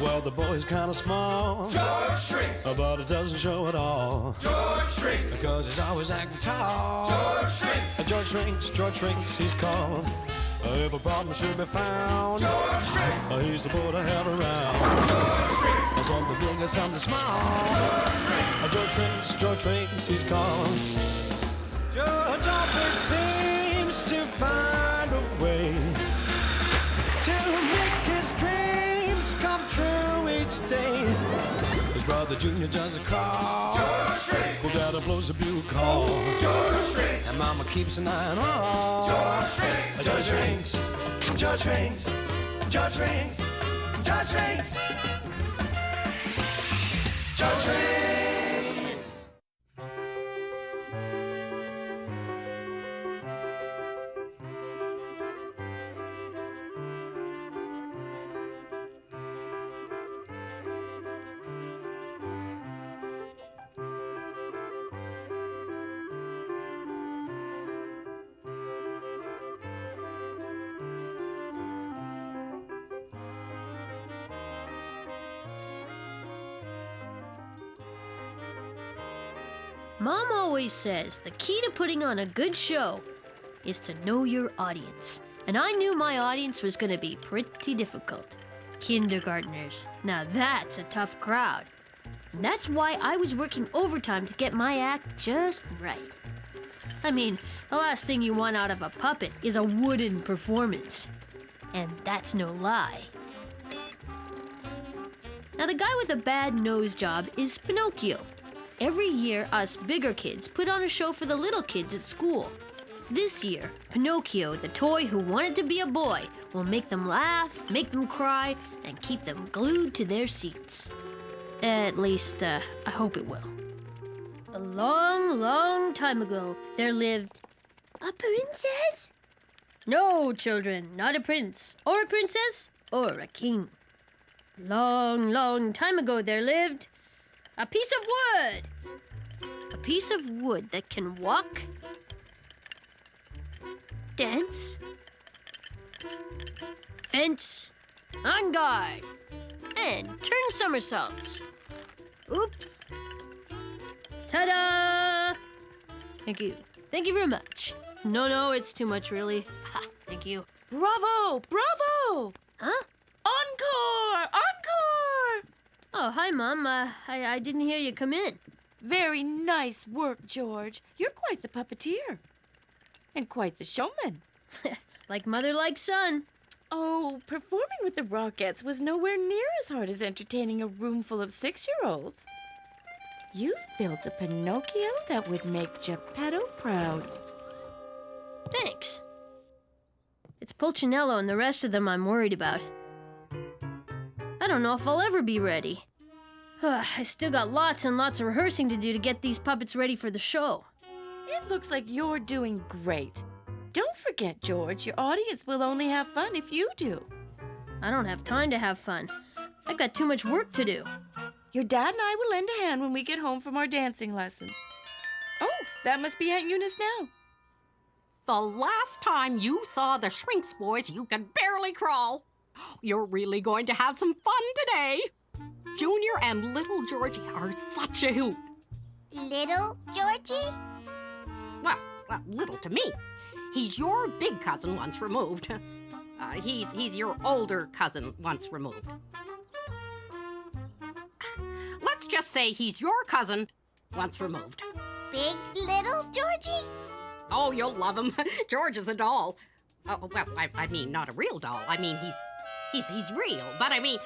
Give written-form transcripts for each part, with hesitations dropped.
Well, the boy's kind of small. George shrinks. But it doesn't show at all. George shrinks. Because he's always acting tall. George shrinks. George shrinks, he's called. If a problem should be found, George shrinks. He's the boy to have around. George shrinks. Something big or something small. George shrinks, he's called. George always seems to find a way to make his dreams come true each day. His brother Junior does a crawl. George shrinks. Well, Daddy blows a bugle call. George shrinks. And Mama keeps an eye on all. George shrinks. George shrinks. George shrinks. George shrinks. George shrinks. George shrinks. Mom always says the key to putting on a good show is to know your audience. And I knew my audience was going to be pretty difficult. Kindergartners. Now that's a tough crowd. And that's why I was working overtime to get my act just right. I mean, the last thing you want out of a puppet is a wooden performance. And that's no lie. Now the guy with a bad nose job is Pinocchio. Every year, us bigger kids put on a show for the little kids at school. This year, Pinocchio, the toy who wanted to be a boy, will make them laugh, make them cry, and keep them glued to their seats. At least, I hope it will. A long, long time ago, there lived a princess? No, children, not a prince, or a princess, or a king. Long, long time ago, there lived a piece of wood. A piece of wood that can walk, dance, fence, on guard, and turn somersaults. Oops. Ta-da! Thank you. Thank you very much. No, it's too much, really. Ha, thank you. Bravo! Bravo! Huh? Encore! Encore! Oh, hi, Mom. I didn't hear you come in. Very nice work, George. You're quite the puppeteer. And quite the showman. Like mother, like son. Oh, performing with the Rockettes was nowhere near as hard as entertaining a room full of 6-year-olds. You've built a Pinocchio that would make Geppetto proud. Thanks. It's Pulcinello and the rest of them I'm worried about. I don't know if I'll ever be ready. I still got lots and lots of rehearsing to do to get these puppets ready for the show. It looks like you're doing great. Don't forget, George, your audience will only have fun if you do. I don't have time to have fun. I've got too much work to do. Your dad and I will lend a hand when we get home from our dancing lesson. Oh, that must be Aunt Eunice now. The last time you saw the Shrinks boys, you could barely crawl. You're really going to have some fun today. Junior and little Georgie are such a hoot. Little Georgie? Well, little to me. He's your big cousin once removed. He's your older cousin once removed. Let's just say he's your cousin once removed. Big little Georgie? Oh, you'll love him. George is a doll. Oh, well, I mean, not a real doll. I mean, he's real. But I mean,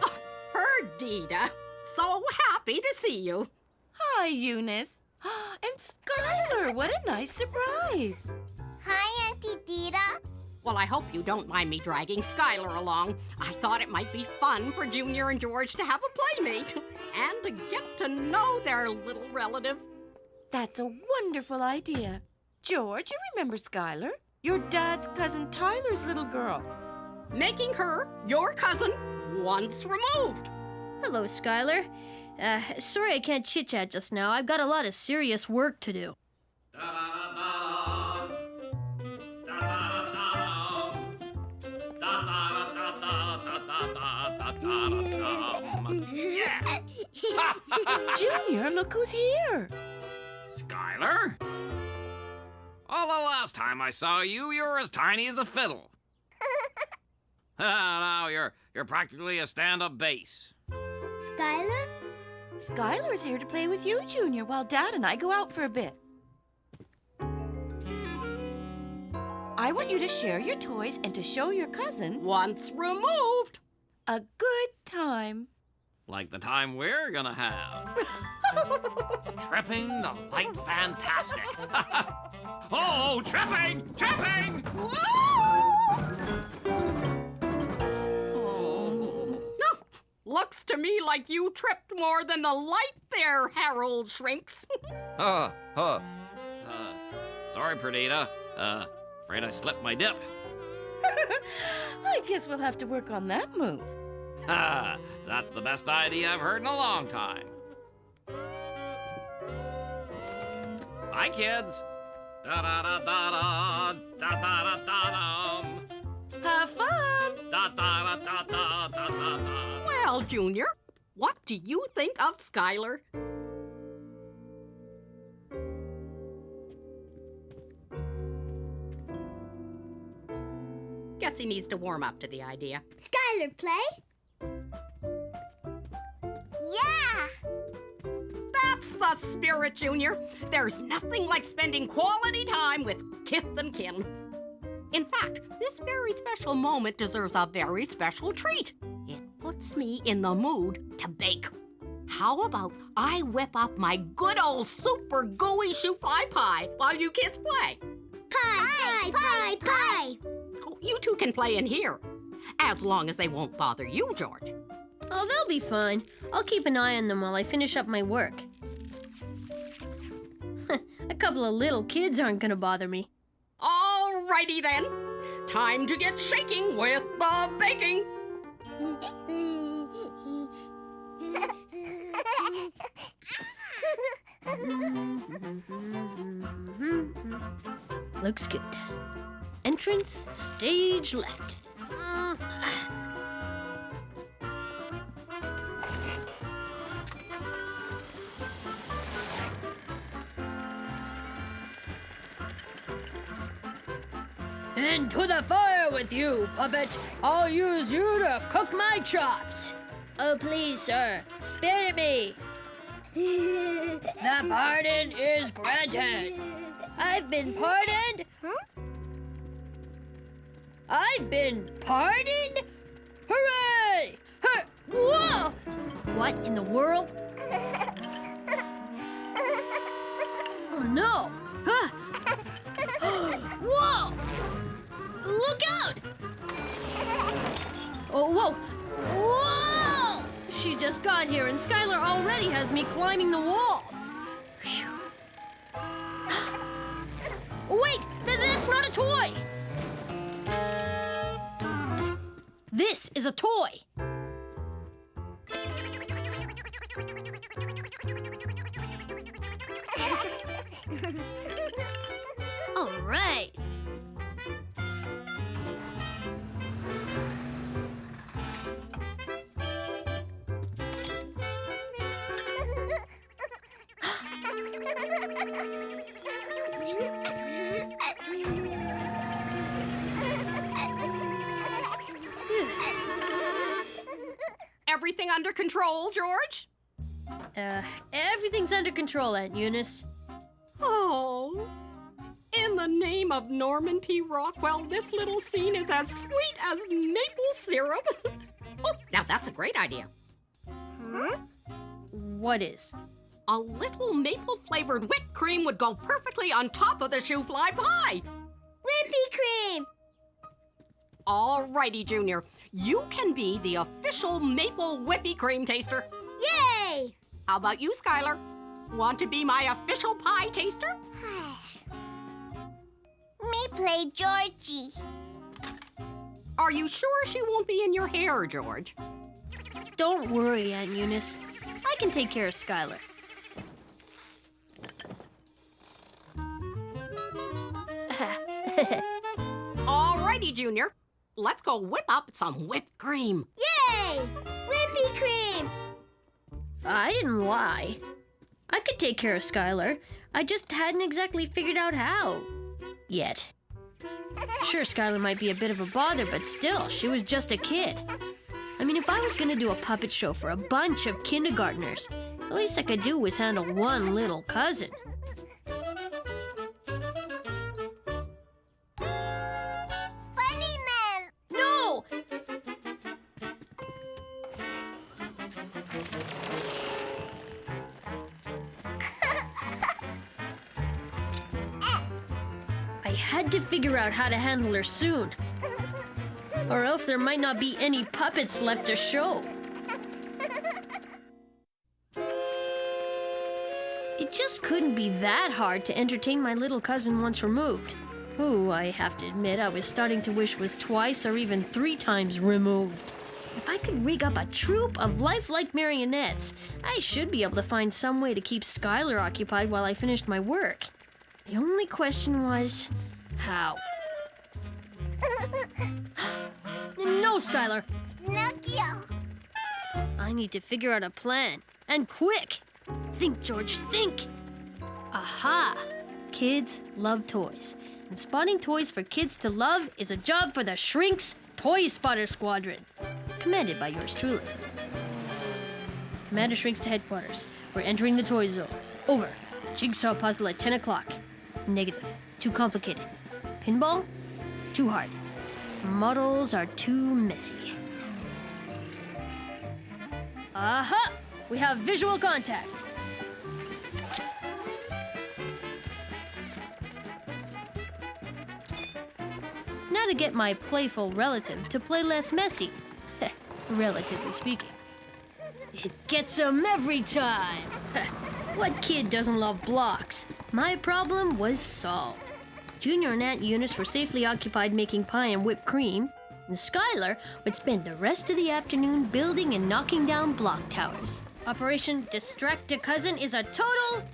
oh, Perdita, so happy to see you. Hi, Eunice. And Skylar, what a nice surprise. Hi, Auntie Dita. Well, I hope you don't mind me dragging Skylar along. I thought it might be fun for Junior and George to have a playmate and to get to know their little relative. That's a wonderful idea. George, you remember Skylar? Your dad's cousin Tyler's little girl. Making her your cousin once removed. Hello, Skylar. Sorry I can't chit-chat just now. I've got a lot of serious work to do. Junior, look who's here. Skylar? Oh, the last time I saw you, you were as tiny as a fiddle. Now you're practically a stand-up bass. Skylar? Skylar's here to play with you, Junior, while Dad and I go out for a bit. I want you to share your toys and to show your cousin Once removed. a good time. Like the time we're gonna have. Tripping the light fantastic. Oh, tripping! Tripping! No, looks to me like you tripped more than the light there, Harold Shrinks. Sorry, Perdita. Afraid I slipped my dip. I guess we'll have to work on that move. That's the best idea I've heard in a long time. Hi, kids. Da da da da da da da da da dum. Have fun! Da da da da da da da da. Well, Junior, what do you think of Skylar? Guess he needs to warm up to the idea. Skylar, play? Yeah! That's the spirit, Junior. There's nothing like spending quality time with kith and kin. In fact, this very special moment deserves a very special treat. It puts me in the mood to bake. How about I whip up my good old super gooey shoe-fly pie while you kids play? Pie, pie, pie, pie! Oh, you two can play in here, as long as they won't bother you, George. Oh, they'll be fine. I'll keep an eye on them while I finish up my work. A couple of little kids aren't gonna bother me. Alrighty then. Time to get shaking with the baking. Looks good. Entrance, stage left. Into the fire with you, puppet! I'll use you to cook my chops! Oh, please, sir, spare me! The pardon is granted! I've been pardoned? Huh? I've been pardoned? Hooray! Whoa! What in the world? Oh, no! Huh? Whoa! Look out! Oh, whoa! Whoa! She just got here and Skylar already has me climbing the walls. Phew. Wait! That's not a toy! This is a toy. All right. Everything under control, George? Everything's under control, Aunt Eunice. Oh, in the name of Norman P. Rockwell, this little scene is as sweet as maple syrup. Oh, now that's a great idea. What is? A little maple-flavored whipped cream would go perfectly on top of the shoe-fly pie. Whippy cream! Alrighty, Junior. You can be the official maple whippy cream taster. Yay! How about you, Skylar? Want to be my official pie taster? Me play Georgie. Are you sure she won't be in your hair, George? Don't worry, Aunt Eunice. I can take care of Skylar. Alrighty, Junior. Let's go whip up some whipped cream. Yay! Whippy cream! I didn't lie. I could take care of Skylar. I just hadn't exactly figured out how. Yet. Sure, Skylar might be a bit of a bother, but still, she was just a kid. I mean, if I was gonna do a puppet show for a bunch of kindergartners, the least I could do was handle one little cousin. Funny man. No! I had to figure out how to handle her soon. Or else there might not be any puppets left to show. It just couldn't be that hard to entertain my little cousin once removed, who, I have to admit, I was starting to wish was twice or even 3 times removed. If I could rig up a troupe of lifelike marionettes, I should be able to find some way to keep Skylar occupied while I finished my work. The only question was, how? No, Skylar. Pinocchio. I need to figure out a plan. And quick! Think, George, think! Aha! Kids love toys. And spotting toys for kids to love is a job for the Shrinks Toy Spotter Squadron. Commanded by yours truly. Commander Shrinks to headquarters. We're entering the toy zone. Over. Jigsaw puzzle at 10 o'clock. Negative. Too complicated. Pinball? Too hard. Models are too messy. Aha! We have visual contact. Now to get my playful relative to play less messy. Relatively speaking. It gets 'em every time. What kid doesn't love blocks? My problem was solved. Junior and Aunt Eunice were safely occupied making pie and whipped cream, and Skylar would spend the rest of the afternoon building and knocking down block towers. Operation Distract a Cousin is a total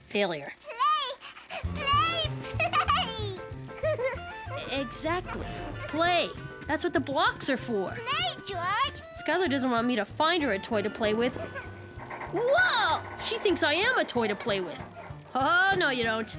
failure. Play. Exactly. Play. That's what the blocks are for. Play, George. Skylar doesn't want me to find her a toy to play with. Whoa! She thinks I am a toy to play with. Oh, no, you don't.